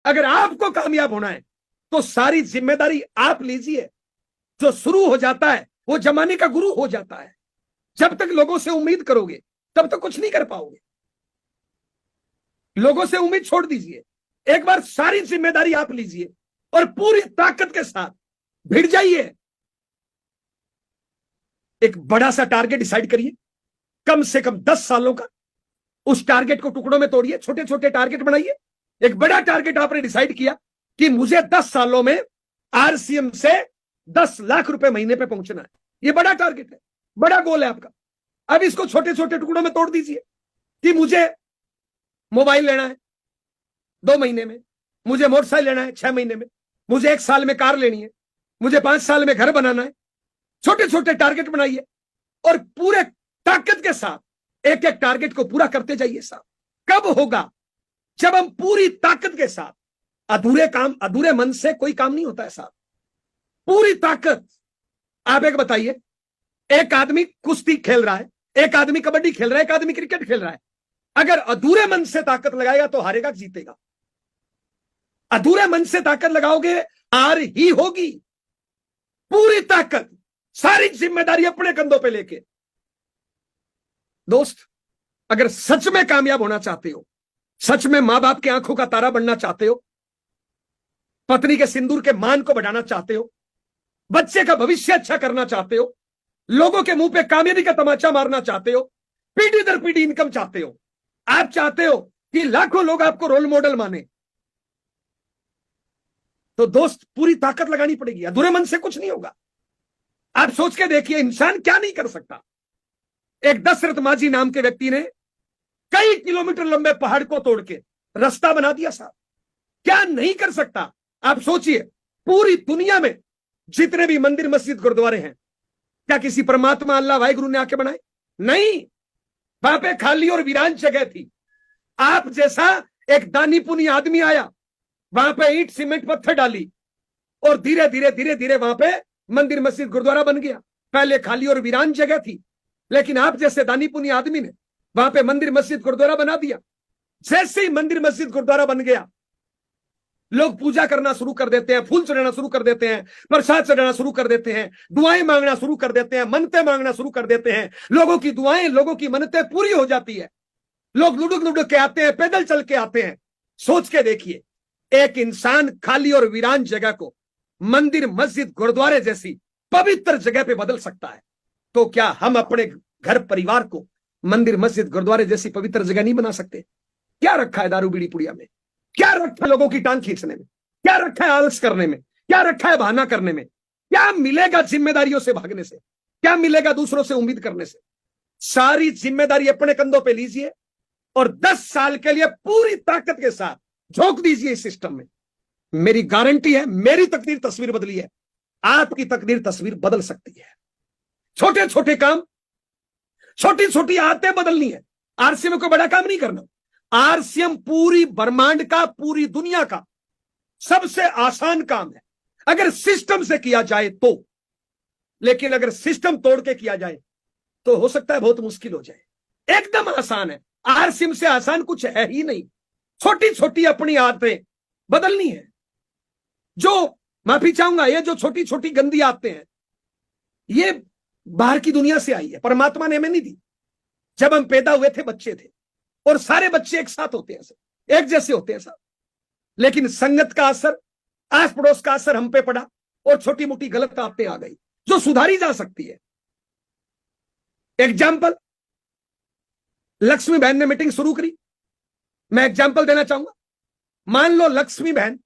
अगर आपको कामयाब होना है तो सारी जिम्मेदारी आप लीजिए। जो शुरू हो जाता है वो जमाने का गुरु हो जाता है। जब तक लोगों से उम्मीद करोगे तब तक कुछ नहीं कर पाओगे। लोगों से उम्मीद छोड़ दीजिए, एक बार सारी जिम्मेदारी आप लीजिए और पूरी ताकत के साथ भिड़ जाइए। एक बड़ा सा टारगेट डिसाइड करिए, कम से कम 10 सालों का। उस टारगेट को टुकड़ों में तोड़िए, छोटे छोटे टारगेट बनाइए। एक बड़ा टारगेट आपने डिसाइड किया कि मुझे 10 सालों में आरसीएम से 10 लाख रुपए महीने पे पहुंचना है। ये बड़ा टारगेट है, बड़ा गोल है आपका। अब इसको छोटे छोटे टुकड़ों में तोड़ दीजिए कि मुझे मोबाइल लेना है 2 महीने में, मुझे मोटरसाइकिल लेना है 6 महीने में, मुझे 1 साल में कार लेनी है, मुझे 5 साल में घर बनाना है। छोटे छोटे टारगेट बनाइए और पूरे ताकत के साथ एक एक टारगेट को पूरा करते जाइए साहब। कब होगा? जब हम पूरी ताकत के साथ। अधूरे मन से कोई काम नहीं होता है साहब। पूरी ताकत। आप एक बताइए, एक आदमी कुश्ती खेल रहा है, एक आदमी कबड्डी खेल रहा है, एक आदमी क्रिकेट खेल रहा है। अगर अधूरे मन से ताकत लगाएगा तो हारेगा, जीतेगा। अधूरे मन से ताकत लगाओगे हार ही होगी। पूरी ताकत, सारी जिम्मेदारी अपने कंधों पे लेके। दोस्त, अगर सच में कामयाब होना चाहते हो, सच में मां बाप की आंखों का तारा बनना चाहते हो, पत्नी के सिंदूर के मान को बढ़ाना चाहते हो, बच्चे का भविष्य अच्छा करना चाहते हो, लोगों के मुंह पे कामयाबी का तमाचा मारना चाहते हो, पीढ़ी दर पीढ़ी इनकम चाहते हो, आप चाहते हो कि लाखों लोग आपको रोल मॉडल माने, तो दोस्त पूरी ताकत लगानी पड़ेगी। अधूरे मन से कुछ नहीं होगा। आप सोच के देखिए, इंसान क्या नहीं कर सकता। एक दशरथ माझी नाम के व्यक्ति ने कई किलोमीटर लंबे पहाड़ को तोड़ के रास्ता बना दिया साहब। क्या नहीं कर सकता? आप सोचिए, पूरी दुनिया में जितने भी मंदिर मस्जिद गुरुद्वारे हैं, क्या किसी परमात्मा अल्लाह वाहिगुरु ने आके बनाए? नहीं। वहां पे खाली और वीरान जगह थी। आप जैसा एक दानी पुनी आदमी आया, वहां पे ईंट सीमेंट पत्थर डाली और धीरे धीरे धीरे धीरे वहां पे मंदिर मस्जिद गुरुद्वारा बन गया। पहले खाली और वीरान जगह थी, लेकिन आप जैसे दानी पुनी आदमी ने वहां पे मंदिर मस्जिद गुरुद्वारा बना दिया। जैसे ही मंदिर मस्जिद गुरुद्वारा बन गया, लोग पूजा करना शुरू कर देते हैं, फूल चढ़ाना शुरू कर देते हैं, प्रसाद चढ़ाना शुरू कर देते हैं, दुआएं मांगना शुरू कर देते हैं, मन्नतें मांगना शुरू कर देते हैं। लोगों की दुआएं, लोगों की मन्नतें पूरी हो जाती है। लोग लुढ़क लुढ़क के आते हैं, पैदल चल के आते हैं। सोच के देखिए, एक इंसान खाली और वीरान जगह को मंदिर मस्जिद गुरुद्वारे जैसी पवित्र जगह पे बदल सकता है, तो क्या हम अपने घर परिवार को मंदिर मस्जिद गुरुद्वारे जैसी पवित्र जगह नहीं बना सकते? क्या रखा है दारू बीड़ी पुड़िया में? क्या रखा है लोगों की टांग खींचने में? क्या रखा है आलस करने में? क्या रखा है बहाना करने में? क्या मिलेगा जिम्मेदारियों से भागने से? क्या मिलेगा दूसरों से उम्मीद करने से? सारी जिम्मेदारी अपने कंधों पे लीजिए और 10 साल के लिए पूरी ताकत के साथ झोंक दीजिए इस सिस्टम में। मेरी गारंटी है, मेरी तकदीर तस्वीर बदली है, आपकी तकदीर तस्वीर बदल सकती है। छोटे छोटे काम, छोटी छोटी आदतें बदलनी है। आरसीएम में कोई बड़ा काम नहीं करना। आरसीएम पूरी ब्रह्मांड का, पूरी दुनिया का सबसे आसान काम है अगर सिस्टम से किया जाए तो। लेकिन अगर सिस्टम तोड़ के किया जाए तो हो सकता है बहुत मुश्किल हो जाए। एकदम आसान है, आरसीएम से आसान कुछ है ही नहीं। छोटी छोटी अपनी आदतें बदलनी है। जो माफी चाहूंगा, ये जो छोटी छोटी गंदी आदतें हैं, ये बाहर की दुनिया से आई है, परमात्मा ने हमें नहीं दी। जब हम पैदा हुए थे, बच्चे थे, और सारे बच्चे एक साथ होते हैं, एक जैसे होते हैं सब। लेकिन संगत का असर, आस पड़ोस का असर हम पे पड़ा और छोटी मोटी गलत आदतें आ गई जो सुधारी जा सकती है। एग्जाम्पल, लक्ष्मी बहन ने मीटिंग शुरू करी। मैं एग्जाम्पल देना चाहूंगा। मान लो लक्ष्मी बहन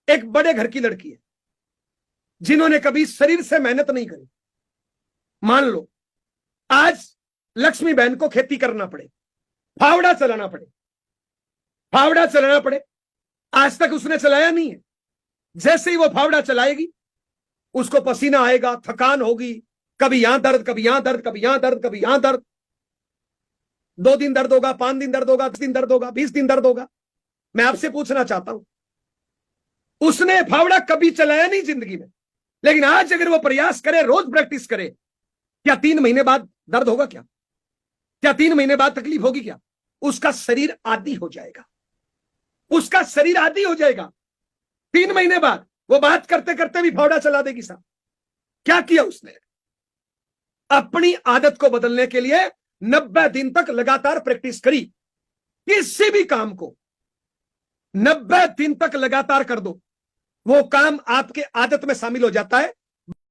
एक बड़े घर की लड़की है जिन्होंने कभी शरीर से मेहनत नहीं करी। मान लो आज लक्ष्मी बहन को खेती करना पड़े, फावड़ा चलाना पड़े। आज तक उसने चलाया नहीं है। जैसे ही वो फावड़ा चलाएगी, उसको पसीना आएगा, थकान होगी, कभी यहां दर्द, कभी यहां दर्द, कभी यहां दर्द, कभी यहां दर्द। 2 दिन दर्द होगा, 5 दिन दर्द होगा, 10 दिन दर्द होगा, 20 दिन दर्द होगा। मैं आपसे पूछना चाहता हूं, उसने फावड़ा कभी चलाया नहीं जिंदगी में, लेकिन आज अगर वो प्रयास करे, रोज प्रैक्टिस करे, क्या 3 महीने बाद दर्द होगा? क्या 3 महीने बाद तकलीफ होगी? क्या उसका शरीर आदी हो जाएगा? उसका शरीर आदी हो जाएगा। 3 महीने बाद वो बात करते करते भी फावड़ा चला देगी साहब। क्या किया उसने? अपनी आदत को बदलने के लिए 90 दिन तक लगातार प्रैक्टिस करी। किसी भी काम को 90 दिन तक लगातार कर दो, वो काम आपके आदत में शामिल हो जाता है।